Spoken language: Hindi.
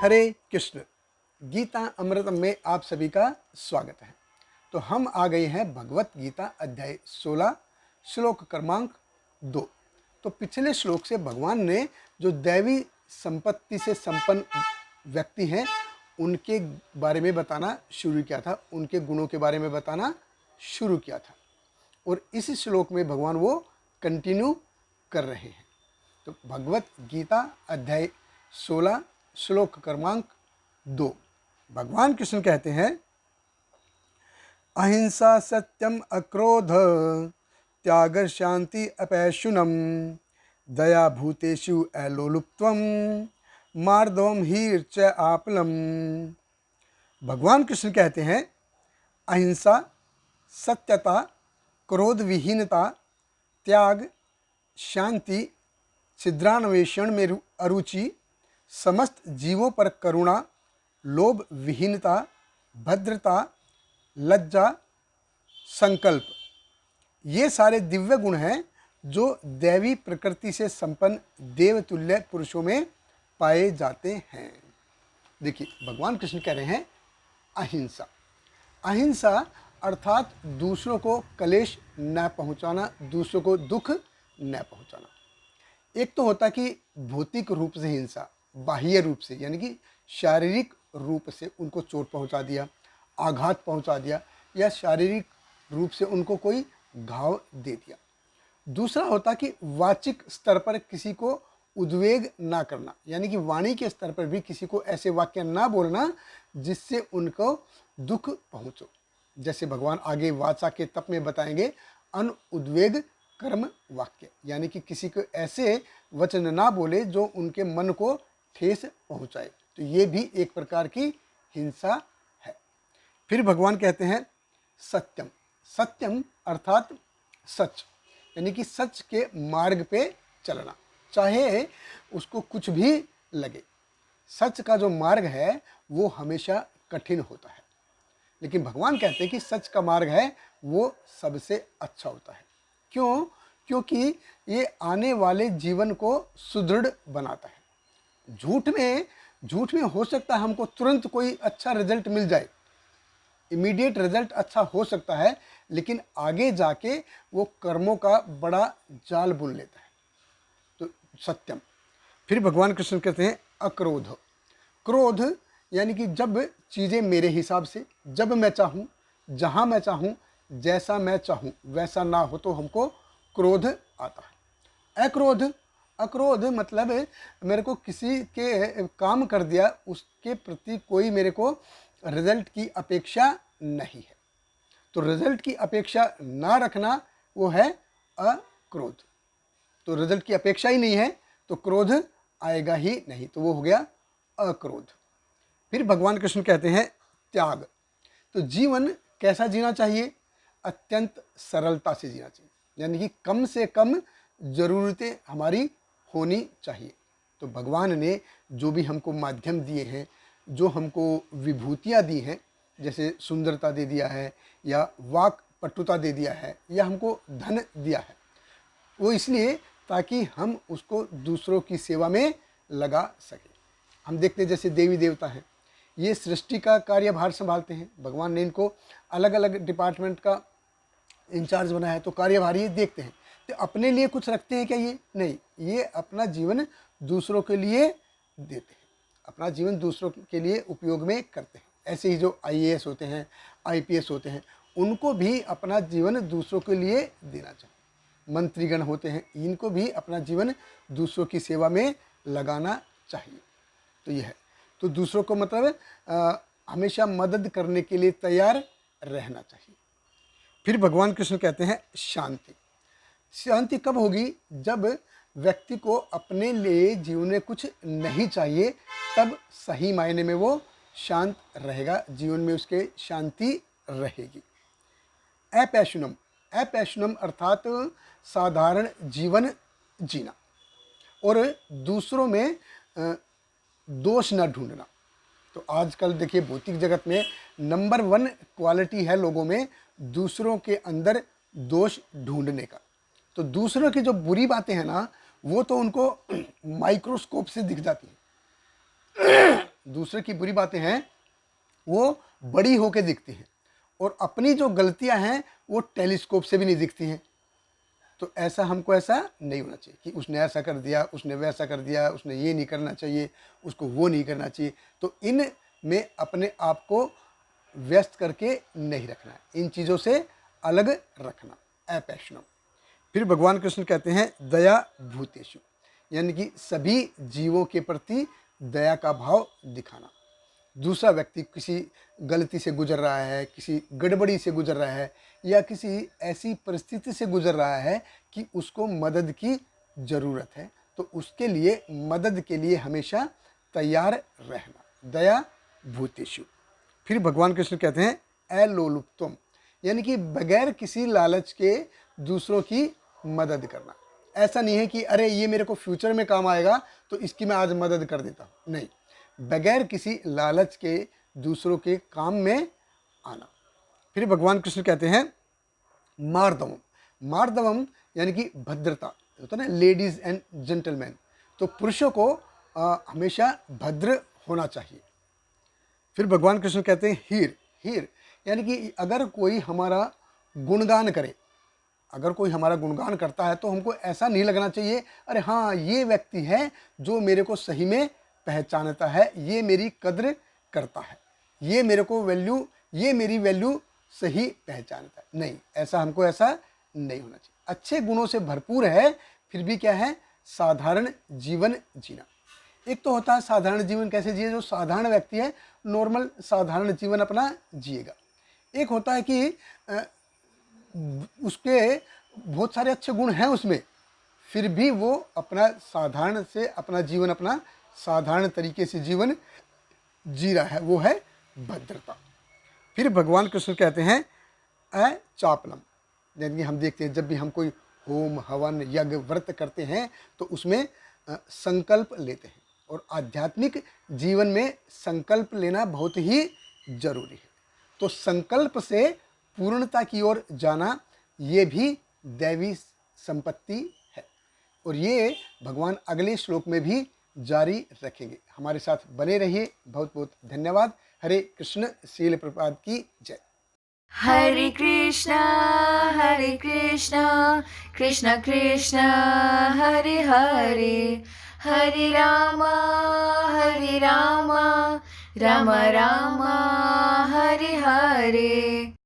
हरे कृष्ण। गीता अमृतम में आप सभी का स्वागत है। तो हम आ गए हैं भगवत गीता अध्याय 16 श्लोक क्रमांक 2। तो पिछले श्लोक से भगवान ने जो दैवी संपत्ति से संपन्न व्यक्ति हैं उनके बारे में बताना शुरू किया था, उनके गुणों के बारे में बताना शुरू किया था, और इस श्लोक में भगवान वो कंटिन्यू कर रहे हैं। तो भगवत गीता अध्याय 16 श्लोक क्रमांक 2 भगवान कृष्ण कहते हैं, अहिंसा सत्यम अक्रोध त्याग शांति अपैशुनम दया भूतेषु अलोलुप्त्वम मार्दवम हीर च आपलम। भगवान कृष्ण कहते हैं, अहिंसा, सत्यता, क्रोध विहीनता, त्याग, शांति, छिद्रान्वेषण में अरुचि, समस्त जीवों पर करुणा, लोभ विहीनता, भद्रता, लज्जा, संकल्प, ये सारे दिव्य गुण हैं जो दैवी प्रकृति से संपन्न देवतुल्य पुरुषों में पाए जाते हैं। देखिए, भगवान कृष्ण कह रहे हैं अहिंसा। अहिंसा अर्थात दूसरों को क्लेश न पहुंचाना, दूसरों को दुख न पहुंचाना। एक तो होता कि भौतिक रूप से हिंसा, बाह्य रूप से यानी कि शारीरिक रूप से उनको चोट पहुंचा दिया, आघात पहुंचा दिया, या शारीरिक रूप से उनको कोई घाव दे दिया। दूसरा होता कि वाचिक स्तर पर किसी को उद्वेग ना करना, यानी कि वाणी के स्तर पर भी किसी को ऐसे वाक्य ना बोलना जिससे उनको दुख पहुंचो। जैसे भगवान आगे वाचा के तप में बताएंगे, अनुद्वेग कर्म वाक्य, यानी कि किसी को ऐसे वचन ना बोले जो उनके मन को ठेस पहुंचाए। तो ये भी एक प्रकार की हिंसा है। फिर भगवान कहते हैं सत्यम। सत्यम अर्थात सच, यानी कि सच के मार्ग पे चलना, चाहे उसको कुछ भी लगे। सच का जो मार्ग है वो हमेशा कठिन होता है, लेकिन भगवान कहते हैं कि सच का मार्ग है वो सबसे अच्छा होता है। क्यों? क्योंकि ये आने वाले जीवन को सुदृढ़ बनाता है। झूठ में हो सकता है हमको तुरंत कोई अच्छा रिजल्ट मिल जाए, इमीडिएट रिजल्ट अच्छा हो सकता है, लेकिन आगे जाके वो कर्मों का बड़ा जाल बुन लेता है। तो सत्यम। फिर भगवान कृष्ण कहते हैं अक्रोध। क्रोध यानी कि जब चीज़ें मेरे हिसाब से, जब मैं चाहूँ, जहाँ मैं चाहूँ, जैसा मैं चाहूँ वैसा ना हो तो हमको क्रोध आता है। अक्रोध, अक्रोध मतलब मेरे को किसी के काम कर दिया, उसके प्रति कोई मेरे को रिजल्ट की अपेक्षा नहीं है। तो रिजल्ट की अपेक्षा ना रखना वो है अक्रोध। तो रिजल्ट की अपेक्षा ही नहीं है तो क्रोध आएगा ही नहीं, तो वो हो गया अक्रोध। फिर भगवान कृष्ण कहते हैं त्याग। तो जीवन कैसा जीना चाहिए? अत्यंत सरलता से जीना चाहिए, यानी कि कम से कम ज़रूरतें हमारी होनी चाहिए। तो भगवान ने जो भी हमको माध्यम दिए हैं, जो हमको विभूतियाँ दी हैं, जैसे सुंदरता दे दिया है, या वाक पटुता दे दिया है, या हमको धन दिया है, वो इसलिए ताकि हम उसको दूसरों की सेवा में लगा सकें। हम देखते हैं जैसे देवी देवता हैं, ये सृष्टि का कार्यभार संभालते हैं। भगवान ने इनको अलग अलग डिपार्टमेंट का इंचार्ज बनाया है, तो कार्यभार ये देखते हैं। तो अपने लिए कुछ रखते हैं क्या? ये नहीं, ये अपना जीवन दूसरों के लिए देते हैं, अपना जीवन दूसरों के लिए उपयोग में करते हैं। ऐसे ही जो IAS होते हैं, IPS होते हैं, उनको भी अपना जीवन दूसरों के लिए देना चाहिए। मंत्रीगण होते हैं, इनको भी अपना जीवन दूसरों की सेवा में लगाना चाहिए। तो यह है, तो दूसरों को मतलब हमेशा मदद करने के लिए तैयार रहना चाहिए। फिर भगवान कृष्ण कहते हैं शांति। शांति कब होगी? जब व्यक्ति को अपने लिए जीवन में कुछ नहीं चाहिए, तब सही मायने में वो शांत रहेगा, जीवन में उसके शांति रहेगी। अपैशुनम। अपैशुनम अर्थात साधारण जीवन जीना, और दूसरों में दोष न ढूंढना। तो आजकल देखिए भौतिक जगत में नंबर 1 क्वालिटी है लोगों में दूसरों के अंदर दोष ढूंढने का। तो दूसरों की जो बुरी बातें हैं ना, वो तो उनको माइक्रोस्कोप से दिख जाती हैं। दूसरे की बुरी बातें हैं वो बड़ी होके दिखती हैं, और अपनी जो गलतियां हैं वो टेलीस्कोप से भी नहीं दिखती हैं। तो ऐसा हमको ऐसा नहीं होना चाहिए कि उसने ऐसा कर दिया, उसने वैसा कर दिया, उसने ये नहीं करना चाहिए, उसको वो नहीं करना चाहिए। तो इन में अपने आप को व्यस्त करके नहीं रखना है, इन चीज़ों से अलग रखना, अपैशनम। फिर भगवान कृष्ण कहते हैं दया भूतेषु, यानी कि सभी जीवों के प्रति दया का भाव दिखाना। दूसरा व्यक्ति किसी गलती से गुजर रहा है, किसी गड़बड़ी से गुजर रहा है, या किसी ऐसी परिस्थिति से गुजर रहा है कि उसको मदद की ज़रूरत है, तो उसके लिए मदद के लिए हमेशा तैयार रहना, दया भूतेषु। फिर भगवान कृष्ण कहते हैं अलोलुप्तम, यानी कि बगैर किसी लालच के दूसरों की मदद करना। ऐसा नहीं है कि अरे ये मेरे को फ्यूचर में काम आएगा तो इसकी मैं आज मदद कर देता हूँ, नहीं, बगैर किसी लालच के दूसरों के काम में आना। फिर भगवान कृष्ण कहते हैं मार्दवम। मार्दवम यानी कि भद्रता, होता है ना, लेडीज एंड जेंटलमैन। तो पुरुषों को हमेशा भद्र होना चाहिए। फिर भगवान कृष्ण कहते हैं हीर। हीर यानी कि अगर कोई हमारा गुणगान करे, अगर कोई हमारा गुणगान करता है तो हमको ऐसा नहीं लगना चाहिए अरे हाँ ये व्यक्ति है जो मेरे को सही में पहचानता है, ये मेरी कद्र करता है, ये मेरे को वैल्यू, ये मेरी वैल्यू सही पहचानता है। नहीं, ऐसा हमको ऐसा नहीं होना चाहिए। अच्छे गुणों से भरपूर है फिर भी क्या है, साधारण जीवन जीना। एक तो होता है साधारण जीवन कैसे जिए, जो साधारण व्यक्ति है नॉर्मल साधारण जीवन अपना जिएगा। एक होता है कि उसके बहुत सारे अच्छे गुण हैं उसमें, फिर भी वो अपना साधारण से अपना जीवन अपना साधारण तरीके से जीवन जी रहा है, वो है भद्रता। फिर भगवान कृष्ण कहते हैं अचापलम, यानी कि हम देखते हैं जब भी हम कोई होम हवन यज्ञ व्रत करते हैं तो उसमें संकल्प लेते हैं, और आध्यात्मिक जीवन में संकल्प लेना बहुत ही जरूरी है। तो संकल्प से पूर्णता की ओर जाना ये भी दैवी संपत्ति है, और ये भगवान अगले श्लोक में भी जारी रखेंगे। हमारे साथ बने रहिए। बहुत बहुत धन्यवाद। हरे कृष्ण। श्रील प्रभुपाद की जय। Hare Krishna, Hare Krishna, Krishna Krishna, Hare Hare, Hare Rama, Hare Rama, Rama Rama, Hare Hare.